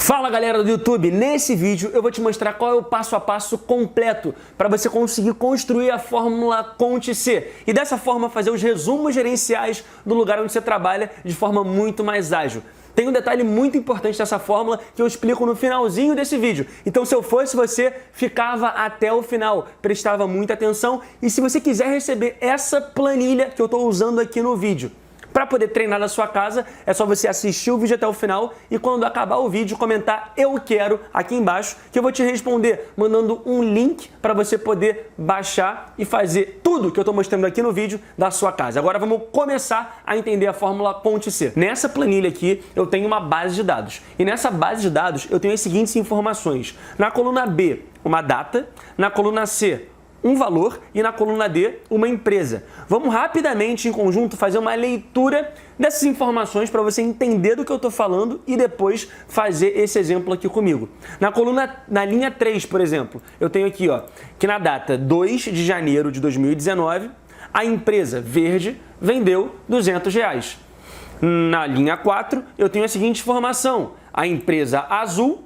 Fala galera do YouTube, nesse vídeo eu vou te mostrar qual é o passo a passo completo para você conseguir construir a fórmula Conte-C e dessa forma fazer os resumos gerenciais do lugar onde você trabalha de forma muito mais ágil. Tem um detalhe muito importante dessa fórmula que eu explico no finalzinho desse vídeo. Então, se eu fosse você, ficava até o final, prestava muita atenção. E se você quiser receber essa planilha que eu estou usando aqui no vídeo, para poder treinar na sua casa, é só você assistir o vídeo até o final e quando acabar o vídeo comentar "eu quero" aqui embaixo, que eu vou te responder mandando um link para você poder baixar e fazer tudo que eu estou mostrando aqui no vídeo da sua casa. Agora vamos começar a entender a fórmula Conte-C. Nessa planilha aqui eu tenho uma base de dados e nessa base de dados eu tenho as seguintes informações. Na coluna B, uma data, na coluna C, um valor e na coluna D, uma empresa. Vamos rapidamente em conjunto fazer uma leitura dessas informações para você entender do que eu estou falando e depois fazer esse exemplo aqui comigo. Na linha 3, por exemplo, eu tenho aqui que na data 2 de janeiro de 2019, a empresa verde vendeu R$200. Na linha 4, eu tenho a seguinte informação: a empresa azul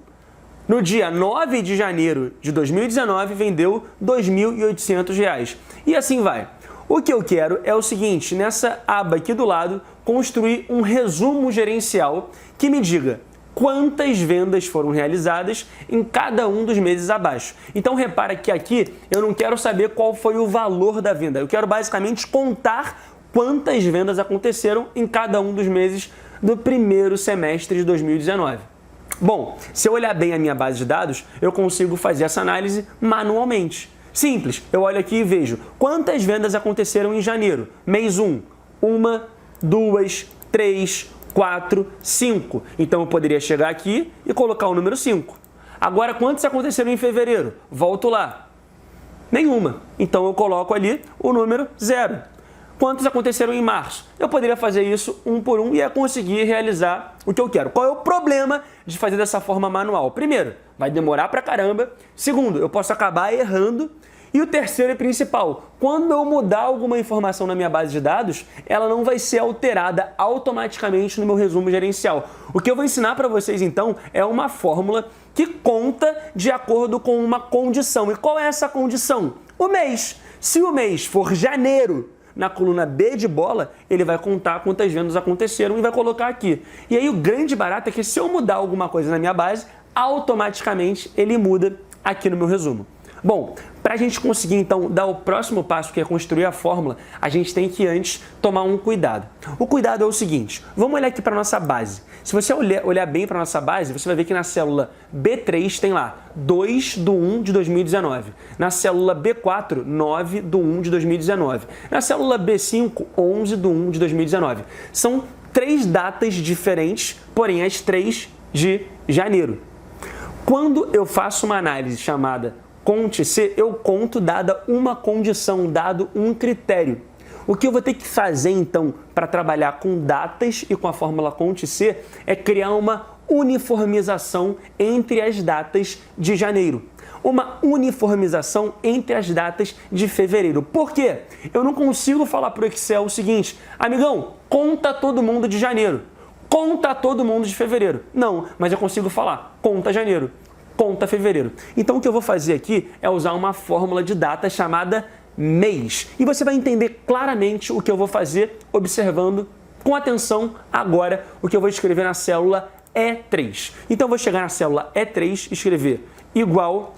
no dia 9 de janeiro de 2019, vendeu R$2.800. E assim vai. O que eu quero é o seguinte, nessa aba aqui do lado, construir um resumo gerencial que me diga quantas vendas foram realizadas em cada um dos meses abaixo. Então repara que aqui eu não quero saber qual foi o valor da venda. Eu quero basicamente contar quantas vendas aconteceram em cada um dos meses do primeiro semestre de 2019. Bom, se eu olhar bem a minha base de dados, eu consigo fazer essa análise manualmente. Simples, eu olho aqui e vejo quantas vendas aconteceram em janeiro. Mês 1, 1, 2, 3, 4, 5. Então eu poderia chegar aqui e colocar o número 5. Agora, quantas aconteceram em fevereiro? Volto lá. Nenhuma. Então eu coloco ali o número 0. Quantos aconteceram em março? Eu poderia fazer isso um por um e ia conseguir realizar o que eu quero. Qual é o problema de fazer dessa forma manual? Primeiro, vai demorar pra caramba. Segundo, eu posso acabar errando. E o terceiro e principal, quando eu mudar alguma informação na minha base de dados, ela não vai ser alterada automaticamente no meu resumo gerencial. O que eu vou ensinar para vocês então é uma fórmula que conta de acordo com uma condição. E qual é essa condição? O mês. Se o mês for janeiro, na coluna B de bola, ele vai contar quantas vendas aconteceram e vai colocar aqui. E aí o grande barato é que se eu mudar alguma coisa na minha base, automaticamente ele muda aqui no meu resumo. Bom, para a gente conseguir então dar o próximo passo, que é construir a fórmula, a gente tem que antes tomar um cuidado. O cuidado é o seguinte, vamos olhar aqui para a nossa base. Se você olhar bem para a nossa base, você vai ver que na célula B3 tem lá 2/1 de 2019. Na célula B4, 9/1 de 2019. Na célula B5, 11/1 de 2019. São 3 datas diferentes, porém as 3 de janeiro. Quando eu faço uma análise chamada Conte-C, eu conto dada uma condição, dado um critério. O que eu vou ter que fazer então para trabalhar com datas e com a fórmula Conte-C é criar uma uniformização entre as datas de janeiro. Uma uniformização entre as datas de fevereiro. Por quê? Eu não consigo falar para o Excel o seguinte: amigão, conta todo mundo de janeiro, conta todo mundo de fevereiro. Não, mas eu consigo falar, conta janeiro, conta fevereiro. Então o que eu vou fazer aqui é usar uma fórmula de data chamada mês. E você vai entender claramente o que eu vou fazer observando com atenção agora o que eu vou escrever na célula E3. Então eu vou chegar na célula E3 e escrever igual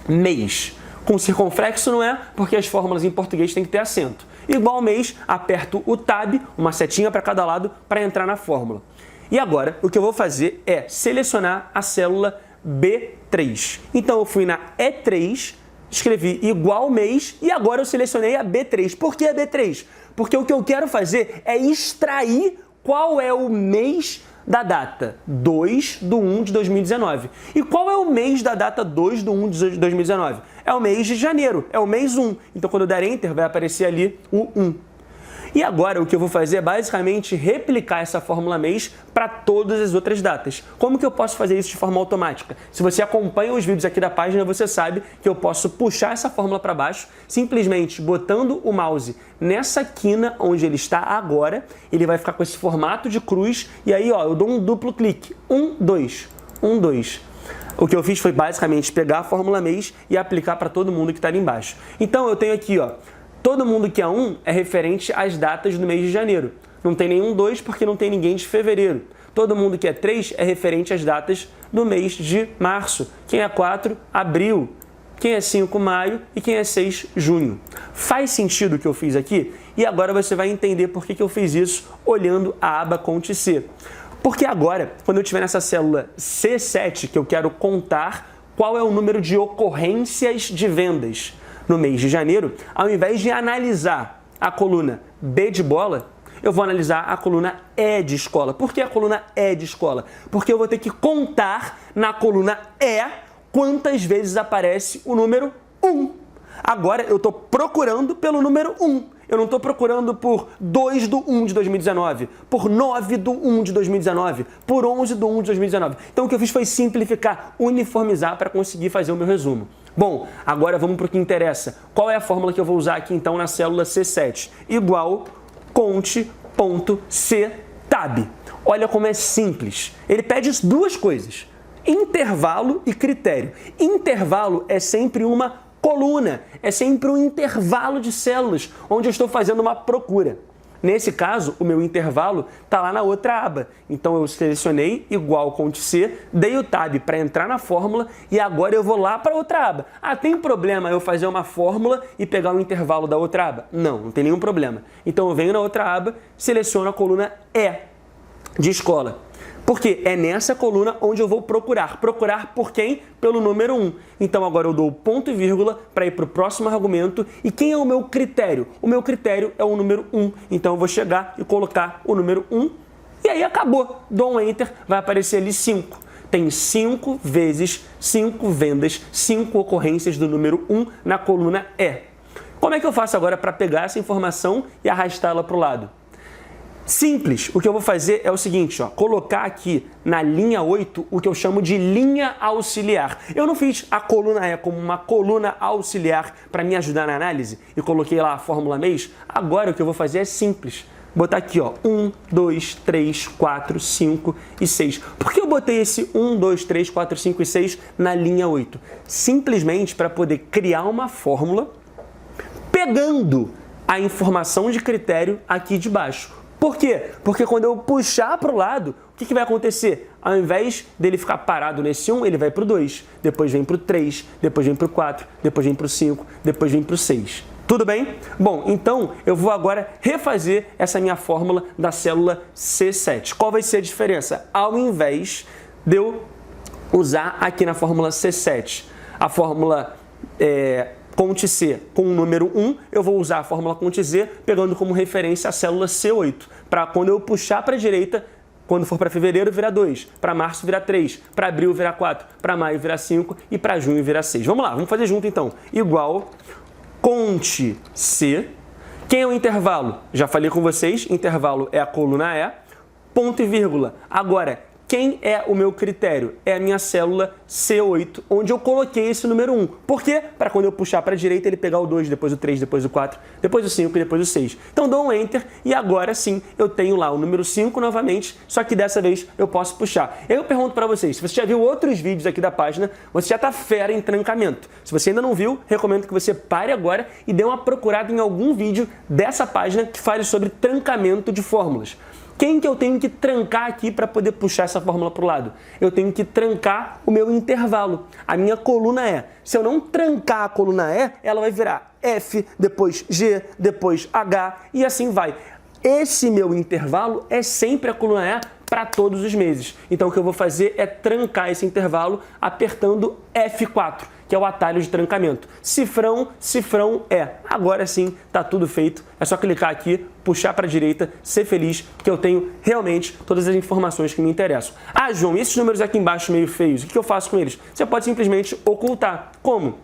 mês. Com circunflexo não é, porque as fórmulas em português têm que ter acento. Igual mês, aperto o Tab, uma setinha para cada lado, para entrar na fórmula. E agora o que eu vou fazer é selecionar a célula B3. Então eu fui na E3, escrevi igual mês e agora eu selecionei a B3. Por que a B3? Porque o que eu quero fazer é extrair qual é o mês da data 2/1 de 2019. E qual é o mês da data 2/1 de 2019? É o mês de janeiro, é o mês 1. Então quando eu der Enter vai aparecer ali o 1. E agora o que eu vou fazer é basicamente replicar essa fórmula mês para todas as outras datas. Como que eu posso fazer isso de forma automática? Se você acompanha os vídeos aqui da página, você sabe que eu posso puxar essa fórmula para baixo, simplesmente botando o mouse nessa quina onde ele está agora, ele vai ficar com esse formato de cruz, e aí eu dou um duplo clique, 1, 2. 1, 2. O que eu fiz foi basicamente pegar a fórmula mês e aplicar para todo mundo que está ali embaixo. Então eu tenho aqui, ó, todo mundo que é 1 é referente às datas do mês de janeiro. Não tem nenhum 2 porque não tem ninguém de fevereiro. Todo mundo que é 3 é referente às datas do mês de março. Quem é 4, abril. Quem é 5, maio. E quem é 6, junho. Faz sentido o que eu fiz aqui? E agora você vai entender por que eu fiz isso olhando a aba Conte C. Porque agora, quando eu estiver nessa célula C7, que eu quero contar qual é o número de ocorrências de vendas no mês de janeiro, ao invés de analisar a coluna B de bola, eu vou analisar a coluna E de escola. Por que a coluna E de escola? Porque eu vou ter que contar na coluna E quantas vezes aparece o número 1. Agora eu estou procurando pelo número 1. Eu não estou procurando por 2 do 1 de 2019, por 9 do 1 de 2019, por 11 do 1 de 2019. Então o que eu fiz foi simplificar, uniformizar para conseguir fazer o meu resumo. Bom, agora vamos para o que interessa. Qual é a fórmula que eu vou usar aqui então na célula C7? Igual conte.ctab. Olha como é simples. Ele pede duas coisas: intervalo e critério. Intervalo é sempre uma coluna, é sempre um intervalo de células onde eu estou fazendo uma procura. Nesse caso, o meu intervalo está lá na outra aba. Então eu selecionei igual Conte C, dei o tab para entrar na fórmula e agora eu vou lá para outra aba. Ah, tem problema eu fazer uma fórmula e pegar o intervalo da outra aba? Não tem nenhum problema. Então eu venho na outra aba, seleciono a coluna E de escola. Porque é nessa coluna onde eu vou procurar. Procurar por quem? Pelo número 1. Então agora eu dou ponto e vírgula para ir para o próximo argumento. E quem é o meu critério? O meu critério é o número 1. Então eu vou chegar e colocar o número 1. E aí acabou. Dou um Enter, vai aparecer ali 5. Tem 5 vezes 5 vendas, 5 ocorrências do número 1 na coluna E. Como é que eu faço agora para pegar essa informação e arrastá-la para o lado? Simples, o que eu vou fazer é o seguinte, ó, colocar aqui na linha 8 o que eu chamo de linha auxiliar. Eu não fiz a coluna E como uma coluna auxiliar para me ajudar na análise e coloquei lá a fórmula mês. Agora o que eu vou fazer é simples. Botar aqui, ó, 1, 2, 3, 4, 5 e 6. Por que eu botei esse 1, 2, 3, 4, 5 e 6 na linha 8? Simplesmente para poder criar uma fórmula pegando a informação de critério aqui de baixo. Por quê? Porque quando eu puxar para o lado, o que vai acontecer? Ao invés dele ficar parado nesse 1, ele vai para o 2, depois vem para o 3, depois vem para o 4, depois vem para o 5, depois vem para o 6. Tudo bem? Bom, então eu vou agora refazer essa minha fórmula da célula C7. Qual vai ser a diferença? Ao invés de eu usar aqui na fórmula C7 a fórmula Conte C com o número 1, eu vou usar a fórmula Conte Z pegando como referência a célula C8, para quando eu puxar para a direita, quando for para fevereiro virar 2, para março virar 3, para abril virar 4, para maio virar 5 e para junho virar 6. Vamos lá, vamos fazer junto então. Igual Conte C. Quem é o intervalo? Já falei com vocês, intervalo é a coluna E, ponto e vírgula. Agora, quem é o meu critério? É a minha célula C8, onde eu coloquei esse número 1. Por quê? Para quando eu puxar para a direita, ele pegar o 2, depois o 3, depois o 4, depois o 5 e depois o 6. Então dou um Enter e agora sim eu tenho lá o número 5 novamente, só que dessa vez eu posso puxar. Eu pergunto para vocês, se você já viu outros vídeos aqui da página, você já está fera em trancamento. Se você ainda não viu, recomendo que você pare agora e dê uma procurada em algum vídeo dessa página que fale sobre trancamento de fórmulas. Quem que eu tenho que trancar aqui para poder puxar essa fórmula para o lado? Eu tenho que trancar o meu intervalo, a minha coluna E. Se eu não trancar a coluna E, ela vai virar F, depois G, depois H e assim vai. Esse meu intervalo é sempre a coluna E para todos os meses. Então o que eu vou fazer é trancar esse intervalo apertando F4, que é o atalho de trancamento. Cifrão, cifrão E. Agora sim, tá tudo feito. É só clicar aqui, puxar para a direita, ser feliz, que eu tenho realmente todas as informações que me interessam. Ah, João, e esses números aqui embaixo meio feios, o que eu faço com eles? Você pode simplesmente ocultar. Como?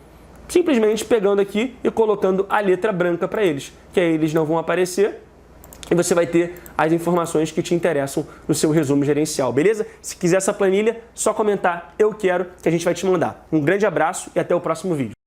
Simplesmente pegando aqui e colocando a letra branca para eles, que aí eles não vão aparecer e você vai ter as informações que te interessam no seu resumo gerencial, beleza? Se quiser essa planilha, só comentar "eu quero", que a gente vai te mandar. Um grande abraço e até o próximo vídeo.